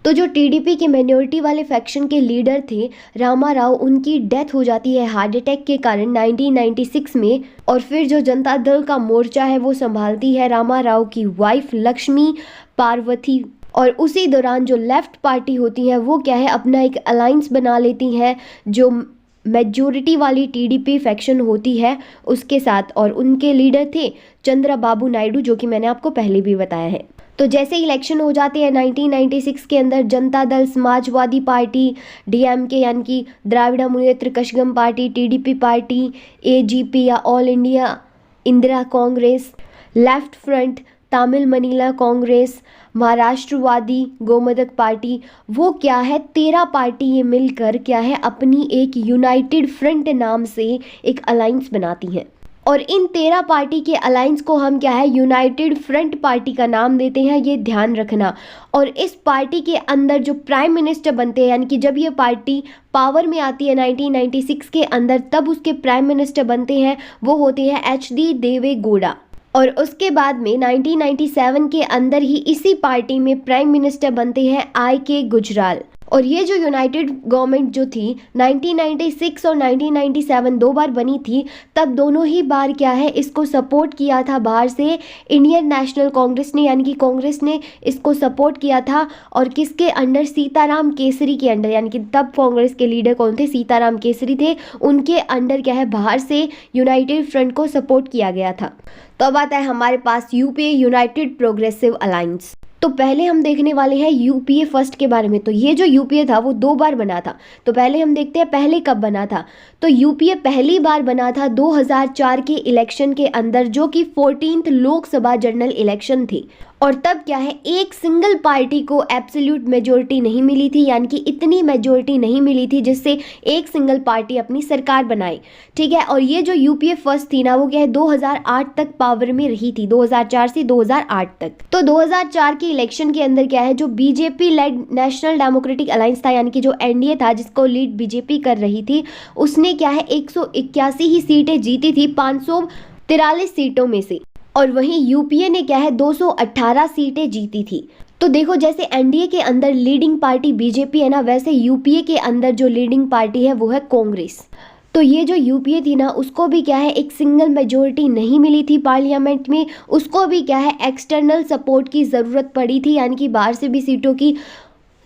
तो जो टीडीपी के माइनॉरिटी वाले फैक्शन के लीडर थे रामा राव, उनकी डेथ हो जाती है हार्ट अटैक के कारण 1996 में। और फिर जो जनता दल का मोर्चा है वो संभालती है रामा राव की वाइफ लक्ष्मी पार्वती। और उसी दौरान जो लेफ्ट पार्टी होती है वो क्या है, अपना एक अलायंस बना लेती है जो मेजोरिटी वाली टीडीपी फैक्शन होती है उसके साथ। और उनके लीडर थे चंद्रबाबू नायडू, जो कि मैंने आपको पहले भी बताया है। तो जैसे इलेक्शन हो जाते हैं 1996 के अंदर, जनता दल, समाजवादी पार्टी, डीएमके यानी कि Dravida Munnetra Kazhagam party, TDP party, AGP या All India Indira Congress, Left Front, Tamil Maanila Congress, Maharashtrawadi Gomantak party, वो क्या है 13 पार्टी ये मिलकर क्या है अपनी एक यूनाइटेड फ्रंट नाम से एक अलायंस बनाती हैं। और इन 13 पार्टी के अलायंस को हम क्या है यूनाइटेड फ्रंट पार्टी का नाम देते हैं, ये ध्यान रखना। और इस पार्टी के अंदर जो प्राइम मिनिस्टर बनते हैं, यानी कि जब ये पार्टी पावर में आती है 1996 के अंदर, तब उसके प्राइम मिनिस्टर बनते हैं वो होते हैं एच.डी. देवे गौड़ा। और उसके बाद में 1997 के अंदर ही इसी पार्टी में प्राइम मिनिस्टर बनते हैं आई.के. गुजराल। और ये जो यूनाइटेड गवर्नमेंट जो थी 1996 और 1997 दो बार बनी थी, तब दोनों ही बार क्या है इसको सपोर्ट किया था बाहर से इंडियन नेशनल कांग्रेस ने, यानी कि कांग्रेस ने इसको सपोर्ट किया था। और किसके अंडर, सीताराम केसरी के अंडर, यानी कि तब कांग्रेस के लीडर कौन थे, सीताराम केसरी थे, उनके अंडर क्या है बाहर से यूनाइटेड फ्रंट को सपोर्ट किया गया था। तो अब आता है हमारे पास यूपीए यूनाइटेड प्रोग्रेसिव अलायंस। तो पहले हम देखने वाले हैं यूपीए फर्स्ट के बारे में। तो ये जो यूपीए था वो दो बार बना था। तो पहले हम देखते हैं पहले कब बना था। तो यूपीए पहली बार बना था 2004 के इलेक्शन के अंदर, जो कि 14th लोकसभा जनरल इलेक्शन थी। और तब क्या है एक सिंगल पार्टी को एब्सोल्यूट मेजोरिटी नहीं मिली थी, यानी कि इतनी मेजोरिटी नहीं मिली थी जिससे एक सिंगल पार्टी अपनी सरकार बनाए। ठीक है। और ये जो यूपीए फर्स्ट थी ना वो क्या है 2008 तक पावर में रही थी, 2004 से 2008 तक। तो 2004 के इलेक्शन के अंदर क्या है जो BJP lead national democratic alliance था, यानी कि जो एनडीए था जिसको लीड बीजेपी कर रही थी, उसने क्या है 181 ही सीटें जीती थी 543 सीटों में से। और वहीं यूपीए ने क्या है 218 सीटें जीती थी। तो देखो जैसे एनडीए के अंदर लीडिंग पार्टी बीजेपी है ना, वैसे यूपीए के अंदर जो लीडिंग पार्टी है वो है कांग्रेस। तो ये जो यूपीए थी ना उसको भी क्या है एक सिंगल मेजोरिटी नहीं मिली थी पार्लियामेंट में, उसको भी क्या है एक्सटर्नल सपोर्ट की ज़रूरत पड़ी थी, यानी कि बाहर से भी सीटों की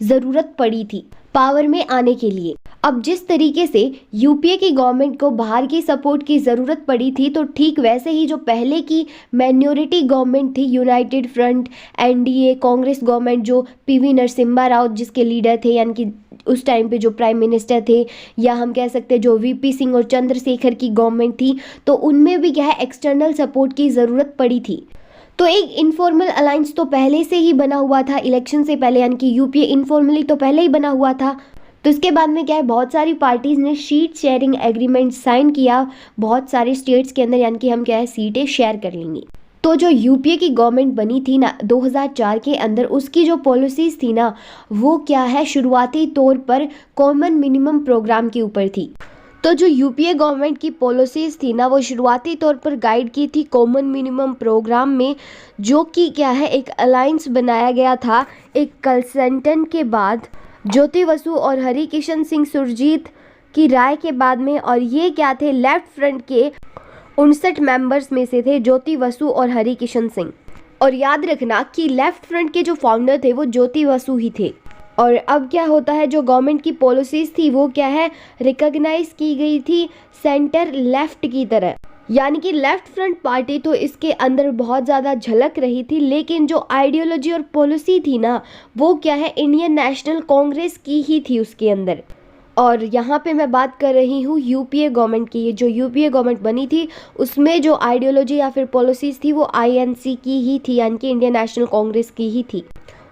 ज़रूरत पड़ी थी पावर में आने के लिए। अब जिस तरीके से यूपीए की गवर्नमेंट को बाहर की सपोर्ट की ज़रूरत पड़ी थी, तो ठीक वैसे ही जो पहले की माइनॉरिटी गवर्नमेंट थी United front NDA Congress government, जो पीवी नरसिम्हा राव जिसके लीडर थे, यानी कि उस टाइम पे जो प्राइम मिनिस्टर थे, या हम कह सकते हैं जो वीपी सिंह और चंद्रशेखर की गवर्नमेंट थी, तो उनमें भी क्या है एक्सटर्नल सपोर्ट की ज़रूरत पड़ी थी। तो एक इनफॉर्मल अलायंस तो पहले से ही बना हुआ था इलेक्शन से पहले, यानी कि यूपीए इनफॉर्मली तो पहले ही बना हुआ था। तो इसके बाद में क्या है बहुत सारी पार्टीज ने सीट शेयरिंग एग्रीमेंट साइन किया बहुत सारे स्टेट्स के अंदर, यानी कि हम क्या है सीटें शेयर कर लेंगे। तो जो यूपीए की गवर्नमेंट बनी थी ना 2004 के अंदर, उसकी जो पॉलिसीज थी ना वो क्या है शुरुआती तौर पर कॉमन मिनिमम प्रोग्राम के ऊपर थी। तो जो यूपीए गवर्नमेंट की पॉलिसीज़ थी ना वो शुरुआती तौर पर गाइड की थी कॉमन मिनिमम प्रोग्राम में, जो कि क्या है एक अलायंस बनाया गया था एक कंसल्टेंट के बाद, ज्योति बसु और हरि किशन सिंह सुरजीत की राय के बाद में। और ये क्या थे लेफ्ट फ्रंट के 59 मेंबर्स में से थे ज्योति बसु और हरि किशन सिंह। और याद रखना कि लेफ्ट फ्रंट के जो फाउंडर थे वो ज्योति बसु ही थे। और अब क्या होता है जो गवर्नमेंट की पॉलिसीज़ थी वो क्या है रिकॉग्नाइज की गई थी सेंटर लेफ्ट की तरह, यानी कि लेफ्ट फ्रंट पार्टी तो इसके अंदर बहुत ज़्यादा झलक रही थी, लेकिन जो आइडियोलॉजी और पॉलिसी थी ना वो क्या है इंडियन नेशनल कांग्रेस की ही थी उसके अंदर। और यहाँ पे मैं बात कर रही हूँ यूपीए गवर्नमेंट की। जो यूपीए गवर्नमेंट बनी थी उसमें जो आइडियोलॉजी या फिर पॉलिसीज़ थी वो आईएनसी की ही थी, यानी कि इंडियन नेशनल कांग्रेस की ही थी।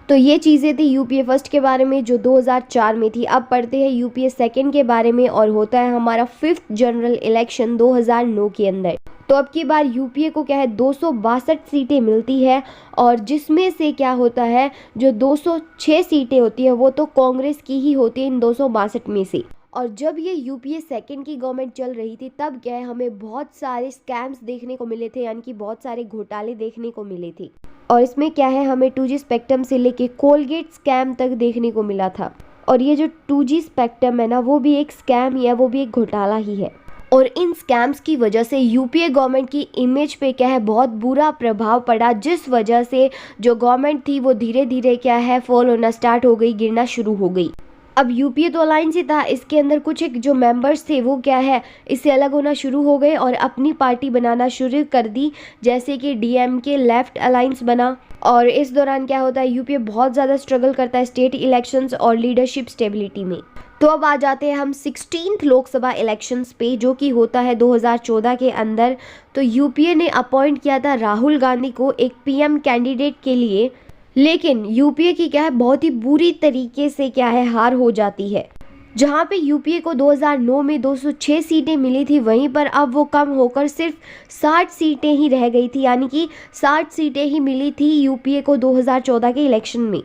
तो ये चीज़ें थी यूपीए फर्स्ट के बारे में जो 2004 में थी। अब पढ़ते हैं यूपीए सेकंड के बारे में, और होता है हमारा 5th जनरल इलेक्शन 2009 के अंदर। तो अब की बार यूपीए को क्या है 262 सीटें मिलती है, और जिसमें से क्या होता है जो 206 सीटें होती है वो तो कांग्रेस की ही होती है इन 262 में से। और जब ये यूपीए सेकंड की गवर्नमेंट चल रही थी तब क्या है हमें बहुत सारे स्कैम्स देखने को मिले थे, यानी कि बहुत सारे घोटाले देखने को मिले थे। और इसमें क्या है, हमें 2G स्पेक्ट्रम से लेके कोलगेट स्कैम तक देखने को मिला था। और ये जो 2G स्पेक्ट्रम है ना, वो भी एक स्कैम ही है, वो भी एक घोटाला ही है। और इन स्कैम्स की वजह से यूपीए गवर्नमेंट की इमेज पे क्या है बहुत बुरा प्रभाव पड़ा, जिस वजह से जो गवर्नमेंट थी वो धीरे धीरे क्या है फॉल होना स्टार्ट हो गई, गिरना शुरू हो गई। अब यूपीए तो अलायंस ही था, इसके अंदर कुछ एक जो मेंबर्स थे वो क्या है इससे अलग होना शुरू हो गए और अपनी पार्टी बनाना शुरू कर दी, जैसे कि डीएमके लेफ्ट अलायंस बना। और इस दौरान क्या होता है, यूपीए बहुत ज़्यादा स्ट्रगल करता है स्टेट इलेक्शंस और लीडरशिप स्टेबिलिटी में। तो अब आ जाते हैं हम 16th लोकसभा इलेक्शंस पे, जो कि होता है 2014 के अंदर। तो यूपीए ने अपॉइंट किया था राहुल गांधी को एक पीएम कैंडिडेट के लिए, लेकिन यूपीए की क्या है बहुत ही बुरी तरीके से क्या है हार हो जाती है। जहां पे यूपीए को 2009 में 206 सीटें मिली थी, वहीं पर अब वो कम होकर सिर्फ 60 सीटें ही रह गई थी, यानी कि 60 सीटें ही मिली थी यूपीए को 2014 के इलेक्शन में।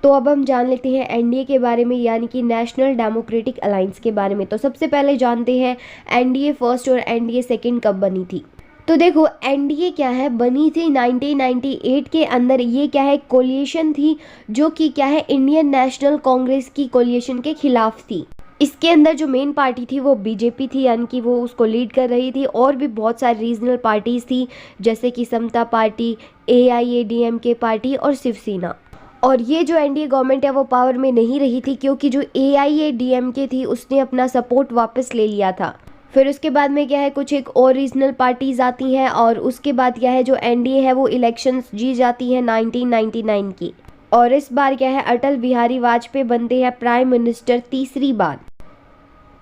तो अब हम जान लेते हैं एनडीए के बारे में, यानी कि नेशनल डेमोक्रेटिक अलायंस के बारे में। तो सबसे पहले जानते हैं एनडीए फर्स्ट और एनडीए सेकंड कब बनी थी। तो देखो एनडीए क्या है बनी थी 1998 के अंदर। ये क्या है कोलिशन थी, जो कि क्या है इंडियन नेशनल कांग्रेस की कोलिशन के खिलाफ थी। इसके अंदर जो मेन पार्टी थी वो बीजेपी थी, यानी कि वो उसको लीड कर रही थी। और भी बहुत सारी रीजनल पार्टीज थी, जैसे कि समता पार्टी, एआईएडीएमके पार्टी और शिवसेना। और ये जो एनडीए गवर्नमेंट है वो पावर में नहीं रही थी, क्योंकि जो एआईएडीएमके थी उसने अपना सपोर्ट वापस ले लिया था। फिर उसके बाद में क्या है कुछ एक और रीजनल पार्टीज आती हैं, और उसके बाद क्या है जो एनडीए है वो इलेक्शंस जीत जाती है 1999 की। और इस बार क्या है अटल बिहारी वाजपेयी बनते हैं प्राइम मिनिस्टर तीसरी बार।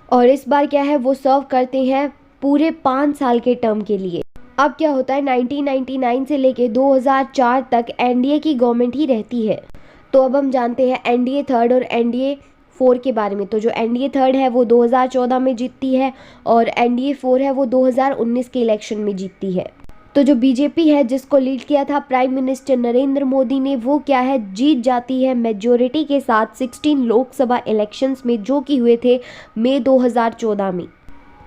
और इस बार क्या है वो सर्व करते हैं पूरे 5 साल के टर्म के लिए। अब क्या होता है 1999 से लेके 2004 तक एनडीए की गवर्नमेंट ही रहती है। तो अब हम जानते हैं एनडीए थर्ड और एनडीए फोर के बारे में। तो जो एनडीए थर्ड है वो 2014 में जीतती है, और एनडीए फोर है वो 2019 के इलेक्शन में जीतती है। तो जो बीजेपी है जिसको लीड किया था प्राइम मिनिस्टर नरेंद्र मोदी ने, वो क्या है जीत जाती है मेजोरिटी के साथ 16 लोकसभा इलेक्शंस में, जो कि हुए थे मई 2014 में।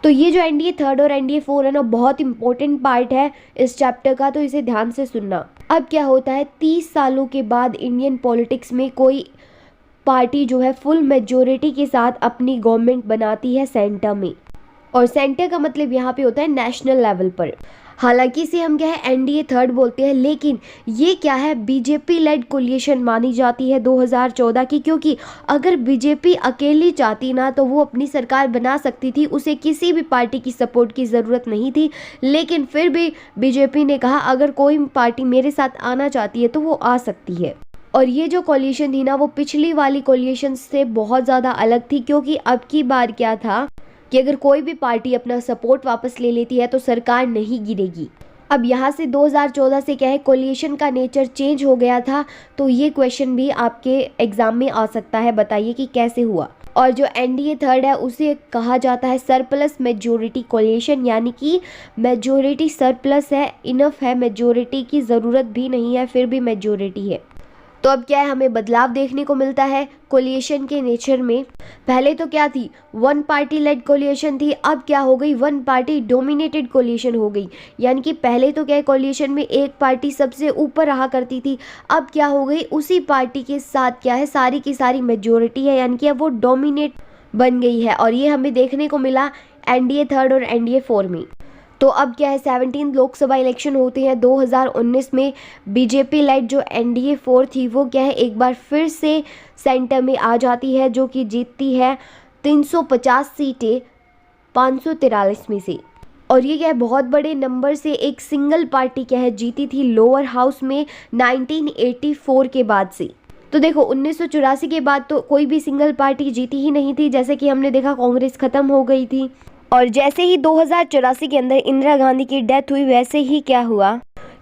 तो ये जो एनडीए थर्ड और एनडीए फोर है ना, बहुत इंपॉर्टेंट पार्ट है इस चैप्टर का, तो इसे ध्यान से सुनना। अब क्या होता है 30 सालों के बाद इंडियन पॉलिटिक्स में कोई पार्टी जो है फुल मेजोरिटी के साथ अपनी गवर्नमेंट बनाती है सेंटर में। और सेंटर का मतलब यहाँ पे होता है नेशनल लेवल पर। हालांकि इसे हम क्या है एनडीए थर्ड बोलते हैं, लेकिन ये क्या है बीजेपी लेड कोलिशन मानी जाती है 2014 की, क्योंकि अगर बीजेपी अकेली चाहती ना तो वो अपनी सरकार बना सकती थी, उसे किसी भी पार्टी की सपोर्ट की ज़रूरत नहीं थी। लेकिन फिर भी बीजेपी ने कहा अगर कोई पार्टी मेरे साथ आना चाहती है तो वो आ सकती है। और ये जो कोलिशन थी ना वो पिछली वाली कोलिशन से बहुत ज़्यादा अलग थी, क्योंकि अब की बार क्या था कि अगर कोई भी पार्टी अपना सपोर्ट वापस ले लेती है तो सरकार नहीं गिरेगी। अब यहाँ से 2014 से क्या है कोलिशन का नेचर चेंज हो गया था। तो ये क्वेश्चन भी आपके एग्जाम में आ सकता है, बताइए कि कैसे हुआ। और जो एनडीए थर्ड है उसे कहा जाता है सरप्लस मेजोरिटी कोलिशन, यानी कि मेजोरिटी सरप्लस है, इनफ है, मेजोरिटी की ज़रूरत भी नहीं है, फिर भी मेजोरिटी है। तो अब क्या है हमें बदलाव देखने को मिलता है कोलिशन के नेचर में। पहले तो क्या थी वन पार्टी लेड कोलिशन थी, अब क्या हो गई वन पार्टी डोमिनेटेड कोलिशन हो गई। यानी कि पहले तो क्या है कोलिशन में एक पार्टी सबसे ऊपर रहा करती थी, अब क्या हो गई उसी पार्टी के साथ क्या है सारी की सारी मेजोरिटी है, यानी कि अब वो डोमिनेट बन गई है। और ये हमें देखने को मिला एनडीए थर्ड और एनडीए फोर में। तो अब क्या है 17 लोकसभा इलेक्शन होते हैं 2019 में। बीजेपी लेड जो एनडीए फोर थी वो क्या है एक बार फिर से सेंटर में आ जाती है, जो कि जीतती है 350 सीटें 543 में से। और ये क्या है बहुत बड़े नंबर से एक सिंगल पार्टी क्या है जीती थी लोअर हाउस में 1984 के बाद से। तो देखो 1984 के बाद तो कोई भी सिंगल पार्टी जीती ही नहीं थी, जैसे कि हमने देखा कांग्रेस खत्म हो गई थी। और जैसे ही 2084 के अंदर इंदिरा गांधी की डेथ हुई, वैसे ही क्या हुआ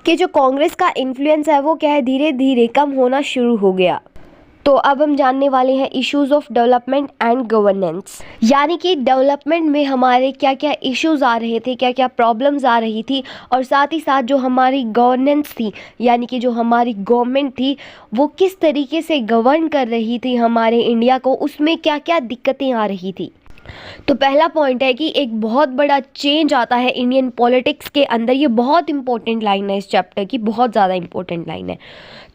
कि जो कांग्रेस का इन्फ्लुएंस है वो क्या है धीरे धीरे कम होना शुरू हो गया। तो अब हम जानने वाले हैं issues of development and governance, यानी कि डेवलपमेंट में हमारे क्या क्या इश्यूज आ रहे थे, क्या क्या प्रॉब्लम्स आ रही थी, और साथ ही साथ जो हमारी गवर्नेंस थी, यानी कि जो हमारी गवर्नमेंट थी वो किस तरीके से गवर्न कर रही थी हमारे इंडिया को, उसमें क्या क्या दिक्कतें आ रही थी। तो पहला पॉइंट है कि एक बहुत बड़ा चेंज आता है इंडियन पॉलिटिक्स के अंदर। ये बहुत इंपॉर्टेंट लाइन है इस चैप्टर की, बहुत ज़्यादा इंपॉर्टेंट लाइन है।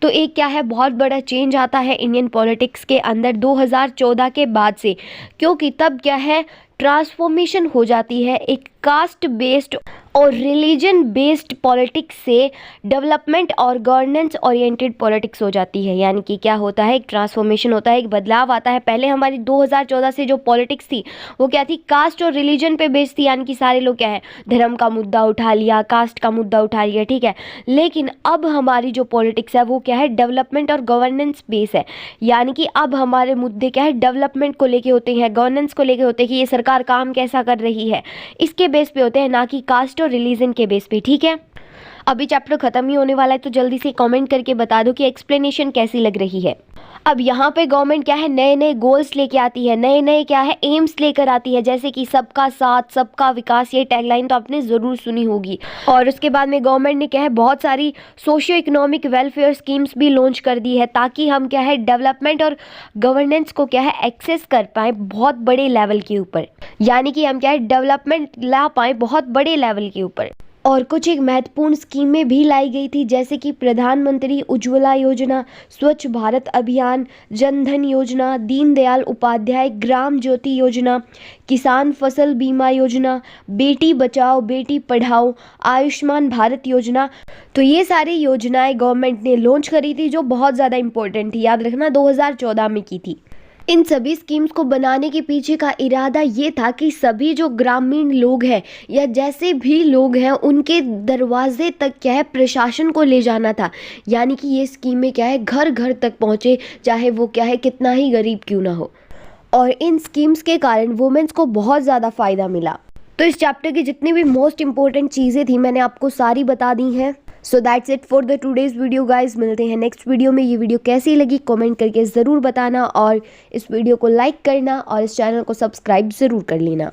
तो एक क्या है, बहुत बड़ा चेंज आता है इंडियन पॉलिटिक्स के अंदर 2014 के बाद से, क्योंकि तब क्या है, ट्रांसफॉर्मेशन हो जाती है एक कास्ट बेस्ड और रिलीजन बेस्ड पॉलिटिक्स से डेवलपमेंट और गवर्नेंस ओरिएंटेड पॉलिटिक्स हो जाती है। यानी कि क्या होता है, एक ट्रांसफॉर्मेशन होता है, एक बदलाव आता है। पहले हमारी 2014 से जो पॉलिटिक्स थी वो क्या थी, कास्ट और रिलीजन पे बेस्ड थी। यानी कि सारे लोग क्या है, धर्म का मुद्दा उठा लिया, कास्ट का मुद्दा उठा लिया, ठीक है। लेकिन अब हमारी जो पॉलिटिक्स है वो क्या है, डेवलपमेंट और गवर्नेंस बेस है। यानी कि अब हमारे मुद्दे क्या है, डेवलपमेंट को लेके होते हैं, गवर्नेंस को लेके होते हैं कि ये सरकार काम कैसा कर रही है, इसके बेस पे होते हैं, ना कि कास्ट और रिलीजन के बेस पे, ठीक है। अभी चैप्टर खत्म ही होने वाला है, तो जल्दी से कमेंट करके बता दो कि एक्सप्लेनेशन कैसी लग रही है। अब यहाँ पे गवर्नमेंट क्या है, नए नए गोल्स लेके आती है, नए नए क्या है, एम्स लेकर आती है, जैसे कि सबका साथ सबका विकास। ये टैगलाइन तो आपने ज़रूर सुनी होगी। और उसके बाद में गवर्नमेंट ने क्या है, बहुत सारी सोशियो इकोनॉमिक वेलफेयर स्कीम्स भी लॉन्च कर दी है, ताकि हम क्या है, डेवलपमेंट और गवर्नेंस को क्या है, एक्सेस कर पाएँ बहुत बड़े लेवल के ऊपर। यानी कि हम क्या है, डेवलपमेंट ला पाएँ बहुत बड़े लेवल के ऊपर। और कुछ एक महत्वपूर्ण स्कीमें भी लाई गई थी, जैसे कि प्रधानमंत्री उज्ज्वला योजना, स्वच्छ भारत अभियान, जन धन योजना, दीनदयाल उपाध्याय ग्राम ज्योति योजना, किसान फसल बीमा योजना, बेटी बचाओ बेटी पढ़ाओ, आयुष्मान भारत योजना। तो ये सारी योजनाएं गवर्नमेंट ने लॉन्च करी थी, जो बहुत ज़्यादा इंपॉर्टेंट थी। याद रखना 2014 में की थी। इन सभी स्कीम्स को बनाने के पीछे का इरादा ये था कि सभी जो ग्रामीण लोग हैं या जैसे भी लोग हैं, उनके दरवाजे तक क्या है, प्रशासन को ले जाना था। यानी कि ये स्कीमें क्या है, घर घर तक पहुँचे, चाहे वो क्या है, कितना ही गरीब क्यों ना हो। और इन स्कीम्स के कारण वुमेन्स को बहुत ज़्यादा फ़ायदा मिला। तो इस चैप्टर की जितनी भी मोस्ट इंपॉर्टेंट चीज़ें थी मैंने आपको सारी बता दी हैं। So that's it for the today's video guys. मिलते हैं नेक्स्ट वीडियो में। ये वीडियो कैसी लगी कमेंट करके ज़रूर बताना, और इस वीडियो को लाइक करना और इस चैनल को सब्सक्राइब ज़रूर कर लेना।